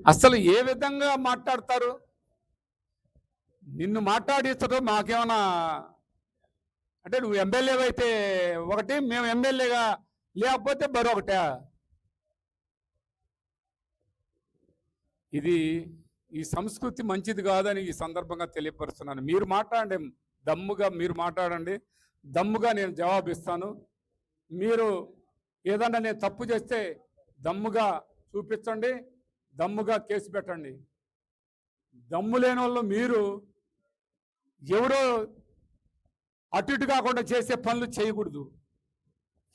అసలు ఏ విధంగా మాట్లాడతారు? నిన్ను మాట్లాడిస్తారు మాకేమన్నా అంటే నువ్వు ఎమ్మెల్యేవైతే ఒకటి, మేము ఎమ్మెల్యేగా లేకపోతే మరొకట. ఇది ఈ సంస్కృతి మంచిది కాదని ఈ సందర్భంగా తెలియపరుస్తున్నాను. మీరు మాట్లాడండి, దమ్ముగా మీరు మాట్లాడండి, దమ్ముగా నేను జవాబిస్తాను. మీరు ఏదన్నా నేను తప్పు చేస్తే దమ్ముగా చూపించండి, దమ్ముగా కేసు పెట్టండి. దమ్ము లేని వాళ్ళు మీరు ఎవరో అటు ఇటు కాకుండా చేసే పనులు చేయకూడదు.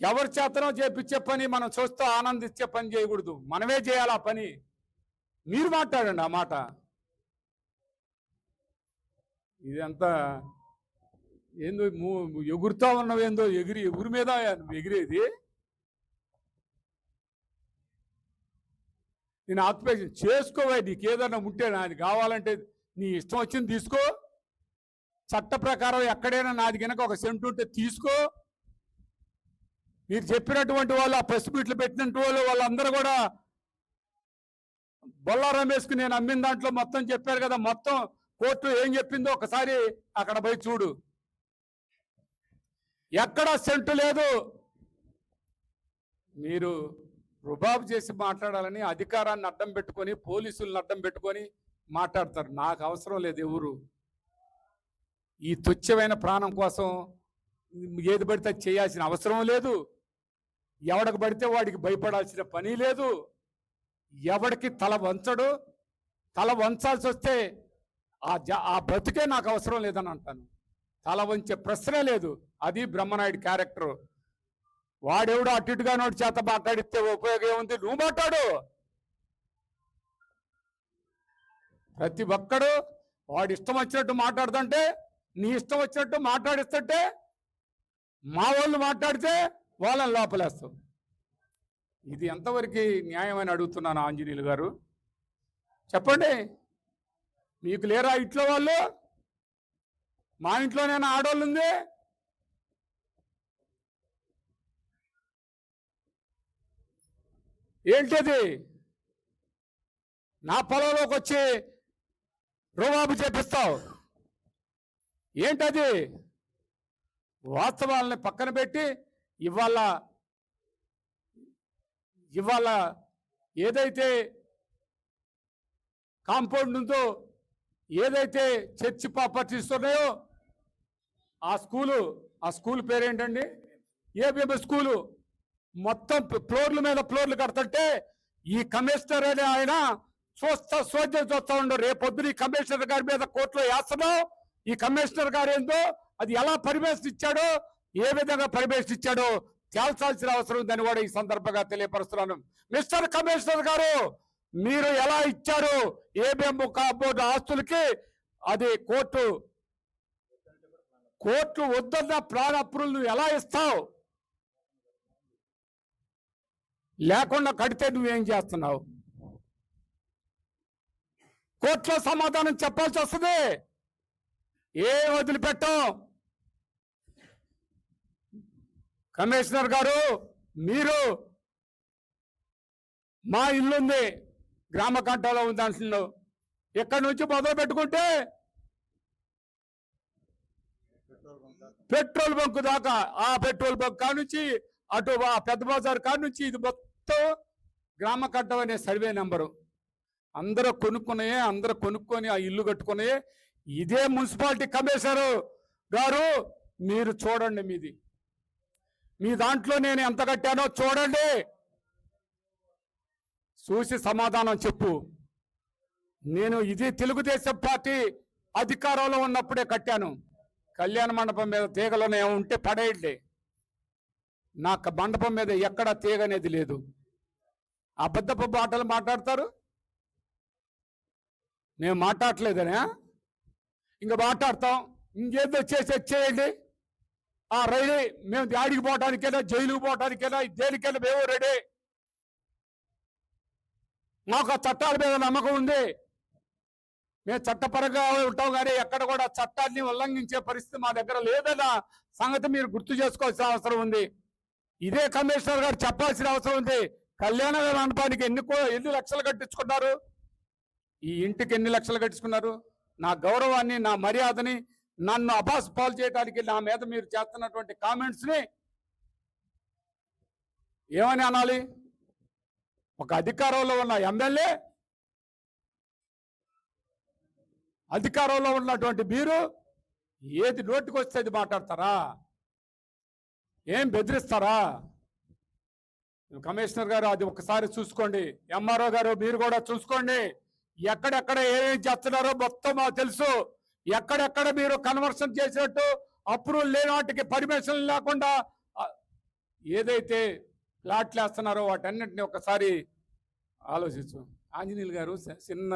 ఎవరి చేతనో చేపించే పని మనం చూస్తూ ఆనందించే పని చేయకూడదు, మనమే చేయాలి ఆ పని. మీరు మాట్లాడండి ఆ మాట. ఇదంతా ఏందో ఎగురుతా ఉన్నవేందో, ఎగురు మీద ఎగిరేది. నేను ఆక్యుపేషన్ చేసుకోవా, నీకు ఏదైనా ఉంటే నాది కావాలంటే నీ ఇష్టం వచ్చింది తీసుకో. చట్ట ప్రకారం ఎక్కడైనా నాది కనుక ఒక సెంటు ఉంటే తీసుకో. మీరు చెప్పినటువంటి వాళ్ళు, ఆ ప్రెస్ మీట్లు పెట్టినట్టు వాళ్ళందరూ కూడా బొల్లారం వేసుకుని నేను అమ్మిన దాంట్లో మొత్తం చెప్పారు కదా. మొత్తం కోర్టు ఏం చెప్పిందో ఒకసారి అక్కడ పోయి చూడు. ఎక్కడ సెంటు లేదు. మీరు రుబాబు చేసి మాట్లాడాలని అధికారాన్ని అడ్డం పెట్టుకొని, పోలీసులను అడ్డం పెట్టుకొని మాట్లాడతారు. నాకు అవసరం లేదు. ఎవరు ఈ తుచ్చమైన ప్రాణం కోసం ఏది పడితే చేయాల్సిన అవసరం లేదు. ఎవడికి పడితే వాడికి భయపడాల్సిన పని లేదు. ఎవడికి తల వంచడు. తల వంచాల్సి వస్తే ఆ బ్రతుకే నాకు అవసరం లేదని అంటాను. తల వంచే ప్రశ్నే లేదు. అది బ్రహ్మనాయుడు క్యారెక్టర్. వాడెవడో అటు ఇటుగా నోటి చేత మాట్లాడితే ఉపయోగం ఏముంది? నువ్వు మాట్లాడు. ప్రతి ఒక్కడు వాడు ఇష్టం వచ్చినట్టు మాట్లాడుతుంటే, నీ ఇష్టం వచ్చినట్టు మాట్లాడిస్తుంటే, మా వాళ్ళు మాట్లాడితే వాళ్ళని లోపలేస్తాం. ఇది ఎంతవరకు న్యాయమని అడుగుతున్నాను. ఆంజనేయులు గారు చెప్పండి. మీకు లేరా ఇంట్లో వాళ్ళు? మా ఇంట్లోనైనా ఆడవాళ్ళు ఉంది. ఏంటిది? నా పొలంలోకి వచ్చి రుబాబు చేపిస్తావు ఏంటది? వాస్తవాలని పక్కన పెట్టి ఇవాళ ఏదైతే కాంపౌండ్ ఉందో, ఏదైతే చర్చి ప్రాపర్టీస్ ఉన్నాయో, ఆ స్కూల్ పేరేంటండి? ఏబిఎం స్కూలు మొత్తం ఫ్లోర్ల మీద ఫ్లోర్లు కడుతుంటే ఈ కమిషనర్ అనే ఆయన సోద్యం చూస్తా ఉండరు. రేపొద్దున ఈ కమిషనర్ గారి మీద కోర్టులో వేస్తున్నాం. ఈ కమిషనర్ గారు ఏందో, అది ఎలా పర్మిషన్ ఇచ్చాడో, ఏ విధంగా పర్మిషన్ ఇచ్చాడో తేల్చాల్సిన అవసరం ఉందని కూడా ఈ సందర్భంగా తెలియపరుస్తున్నాను. మిస్టర్ కమిషనర్ గారు, మీరు ఎలా ఇచ్చారు ఏబిఎం బోర్డు ఆస్తులకి? అది కోర్టు వద్దన్న ప్లాన్ అప్రూవల్ నువ్వు ఎలా ఇస్తావు? లేకుండా కడితే నువ్వేం చేస్తున్నావు? కోర్టులో సమాధానం చెప్పాల్సి వస్తుంది. ఏం వదిలిపెట్టాం. కమిషనర్ గారు, మీరు మా ఇల్లుంది గ్రామ కంటాలో ఉంది, దాంట్లో ఎక్కడి నుంచి మొదలు పెట్టుకుంటే పెట్రోల్ బంక్ దాకా, ఆ పెట్రోల్ బంక్ కాడ నుంచి అటు ఆ పెద్ద బజార్ కాడ నుంచి ఇది మొత్తం గ్రామ కట్టం అనే సర్వే నెంబరు. అందరూ కొనుక్కొని ఆ ఇల్లు కట్టుకున్నాయే. ఇదే మున్సిపాలిటీ కమిషనర్ గారు, మీరు చూడండి, మీ దాంట్లో నేను ఎంత కట్టానో చూడండి, చూసి సమాధానం చెప్పు. నేను ఇది తెలుగుదేశం పార్టీ అధికారంలో ఉన్నప్పుడే కట్టాను. కళ్యాణ మండపం మీద తీగలోనే ఉంటే పడేయండి. నాకు మండపం మీద ఎక్కడ తీగ అనేది లేదు. అబద్ధపు మాటలు మాట్లాడతారు. మేము మాట్లాడలేదనే ఇంకా మాట్లాడతాం. ఇంకేదో చేయండి. ఆ రెడీ, మేము దాడికి పోవడానికైనా, జైలుకి పోవడానికైనా, దేనికైనా మేము రెడీ. మాకు ఆ చట్టాల మీద నమ్మకం ఉంది. మేము చట్టపరంగా ఉంటాం, కానీ ఎక్కడ కూడా చట్టాన్ని ఉల్లంఘించే పరిస్థితి మా దగ్గర లేదన్న సంగతి మీరు గుర్తు చేసుకోవాల్సిన అవసరం ఉంది. ఇదే కమిషనర్ గారు చెప్పాల్సిన అవసరం ఉంది. కళ్యాణ మండపానికి ఎన్ని లక్షలు కట్టించుకున్నారు? ఈ ఇంటికి ఎన్ని లక్షలు కట్టించుకున్నారు? నా గౌరవాన్ని, నా మర్యాదని, నన్ను అబాస్ పాలు చేయడానికి నా మీద మీరు చేస్తున్నటువంటి కామెంట్స్ని ఏమని అనాలి? ఒక అధికారంలో ఉన్న ఎమ్మెల్యే, అధికారంలో ఉన్నటువంటి మీరు ఏది నోటికి వస్తే అది మాట్లాడతారా? ఏం బెదిరిస్తారా? కమిషనర్ గారు అది ఒకసారి చూసుకోండి. ఎంఆర్ఓ గారు మీరు కూడా చూసుకోండి. ఎక్కడెక్కడ ఏమేం చేస్తున్నారో మొత్తం మాకు తెలుసు. ఎక్కడెక్కడ మీరు కన్వర్షన్ చేసినట్టు అప్రూవల్ లేని వాటికి పర్మిషన్ లేకుండా ఏదైతే ప్లాట్లు వేస్తున్నారో వాటన్నిటిని ఒకసారి ఆలోచించు. ఆంజనేయులు గారు చిన్న